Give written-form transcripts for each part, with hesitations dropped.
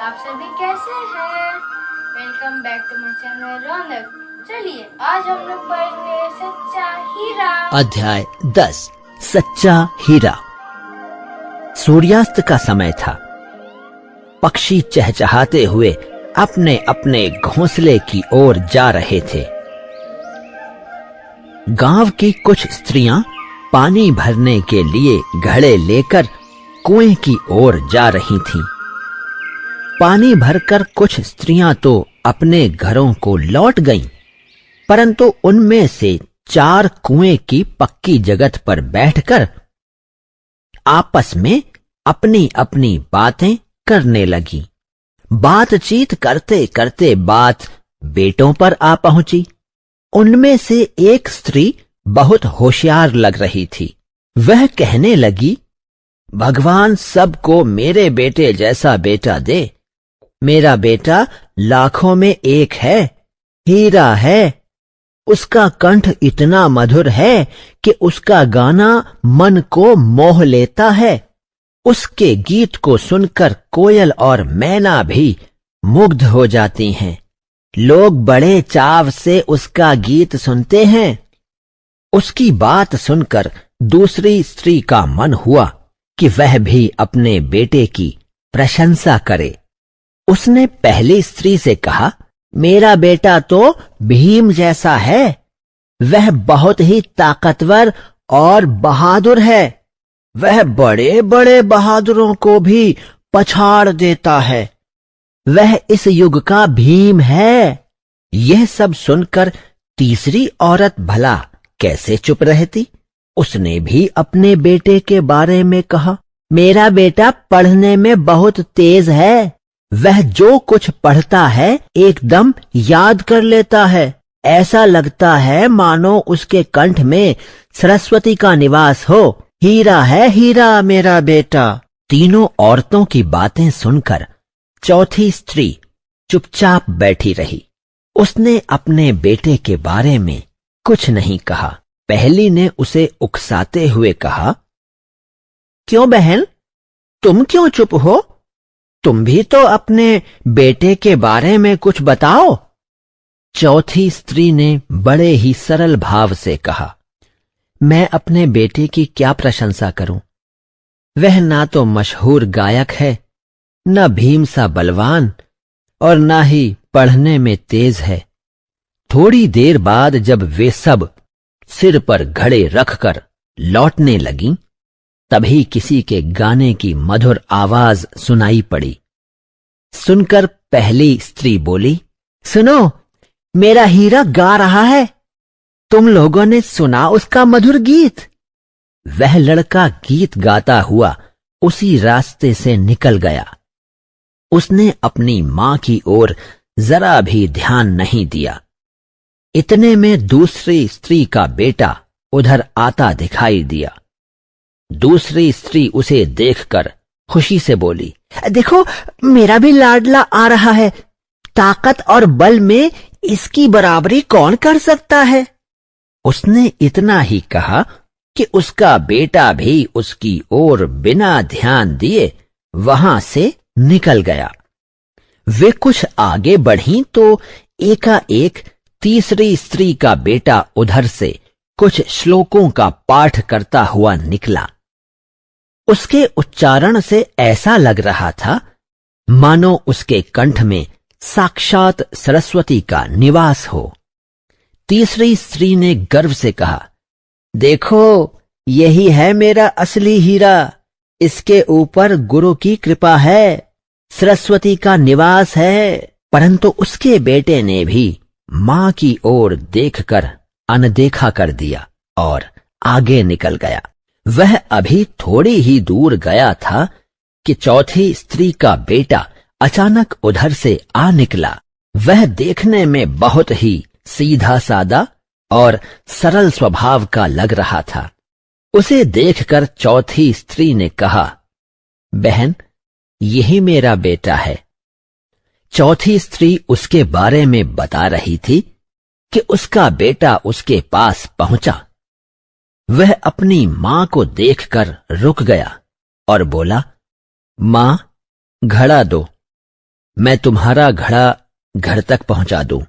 आप सभी कैसे हैं? Welcome back to my channel Raunak. चलिए आज हम लोग पढ़ेंगे सच्चा हीरा। अध्याय 10 सच्चा हीरा। सूर्यास्त का समय था। पक्षी चहचहाते हुए अपने अपने घोंसले की ओर जा रहे थे। गांव की कुछ स्त्रियां पानी भरने के लिए घड़े लेकर कुएं की ओर जा रही थीं। पानी भरकर कुछ स्त्रियां तो अपने घरों को लौट गईं, परंतु उनमें से 4 कुएं की पक्की जगत पर बैठकर आपस में अपनी अपनी बातें करने लगी। बातचीत करते करते बात बेटों पर आ पहुंची। उनमें से एक स्त्री बहुत होशियार लग रही थी। वह कहने लगी, भगवान सबको मेरे बेटे जैसा बेटा दे। मेरा बेटा लाखों में एक है, हीरा है। उसका कंठ इतना मधुर है कि उसका गाना मन को मोह लेता है। उसके गीत को सुनकर कोयल और मैना भी मुग्ध हो जाती हैं। लोग बड़े चाव से उसका गीत सुनते हैं। उसकी बात सुनकर दूसरी स्त्री का मन हुआ कि वह भी अपने बेटे की प्रशंसा करे। उसने पहली स्त्री से कहा, मेरा बेटा तो भीम जैसा है। वह बहुत ही ताकतवर और बहादुर है। वह बड़े बड़े बहादुरों को भी पछाड़ देता है। वह इस युग का भीम है। यह सब सुनकर तीसरी औरत भला कैसे चुप रहती। उसने भी अपने बेटे के बारे में कहा, मेरा बेटा पढ़ने में बहुत तेज है। वह जो कुछ पढ़ता है एकदम याद कर लेता है। ऐसा लगता है मानो उसके कंठ में सरस्वती का निवास हो। हीरा है हीरा मेरा बेटा। तीनों औरतों की बातें सुनकर चौथी स्त्री चुपचाप बैठी रही। उसने अपने बेटे के बारे में कुछ नहीं कहा। पहली ने उसे उकसाते हुए कहा, क्यों बहन, तुम क्यों चुप हो? तुम भी तो अपने बेटे के बारे में कुछ बताओ। चौथी स्त्री ने बड़े ही सरल भाव से कहा, मैं अपने बेटे की क्या प्रशंसा करूं? वह ना तो मशहूर गायक है, न भीम सा बलवान, और ना ही पढ़ने में तेज है। थोड़ी देर बाद जब वे सब सिर पर घड़े रखकर लौटने लगीं, तभी किसी के गाने की मधुर आवाज सुनाई पड़ी। सुनकर पहली स्त्री बोली, सुनो, मेरा हीरा गा रहा है। तुम लोगों ने सुना उसका मधुर गीत? वह लड़का गीत गाता हुआ उसी रास्ते से निकल गया। उसने अपनी मां की ओर जरा भी ध्यान नहीं दिया। इतने में दूसरी स्त्री का बेटा उधर आता दिखाई दिया। दूसरी स्त्री उसे देखकर खुशी से बोली, देखो, मेरा भी लाडला आ रहा है। ताकत और बल में इसकी बराबरी कौन कर सकता है? उसने इतना ही कहा कि उसका बेटा भी उसकी ओर बिना ध्यान दिए वहां से निकल गया। वे कुछ आगे बढ़ीं तो एकाएक तीसरी स्त्री का बेटा उधर से कुछ श्लोकों का पाठ करता हुआ निकला। उसके उच्चारण से ऐसा लग रहा था मानो उसके कंठ में साक्षात सरस्वती का निवास हो। तीसरी स्त्री ने गर्व से कहा, देखो, यही है मेरा असली हीरा। इसके ऊपर गुरु की कृपा है, सरस्वती का निवास है। परंतु उसके बेटे ने भी मां की ओर देखकर अनदेखा कर दिया और आगे निकल गया। वह अभी थोड़ी ही दूर गया था कि चौथी स्त्री का बेटा अचानक उधर से आ निकला। वह देखने में बहुत ही सीधा सादा और सरल स्वभाव का लग रहा था। उसे देखकर चौथी स्त्री ने कहा, बहन, यही मेरा बेटा है। चौथी स्त्री उसके बारे में बता रही थी कि उसका बेटा उसके पास पहुंचा। वह अपनी मां को देखकर रुक गया और बोला, मां, घड़ा दो। मैं तुम्हारा घड़ा घर तक पहुंचा दूं।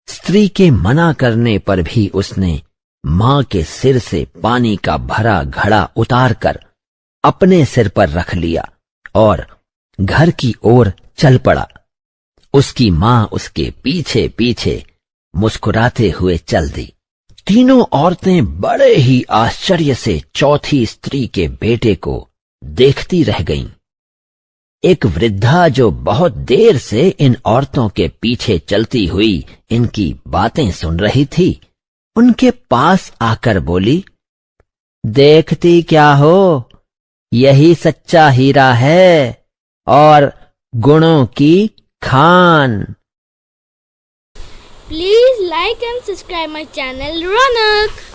स्त्री के मना करने पर भी उसने मां के सिर से पानी का भरा घड़ा उतारकर अपने सिर पर रख लिया और घर की ओर चल पड़ा। उसकी मां उसके पीछे पीछे मुस्कुराते हुए चल दी। तीनों औरतें बड़े ही आश्चर्य से चौथी स्त्री के बेटे को देखती रह गईं। एक वृद्धा जो बहुत देर से इन औरतों के पीछे चलती हुई इनकी बातें सुन रही थी, उनके पास आकर बोली, देखती क्या हो, यही सच्चा हीरा है और गुणों की Khan. Please like and subscribe my channel Ronak.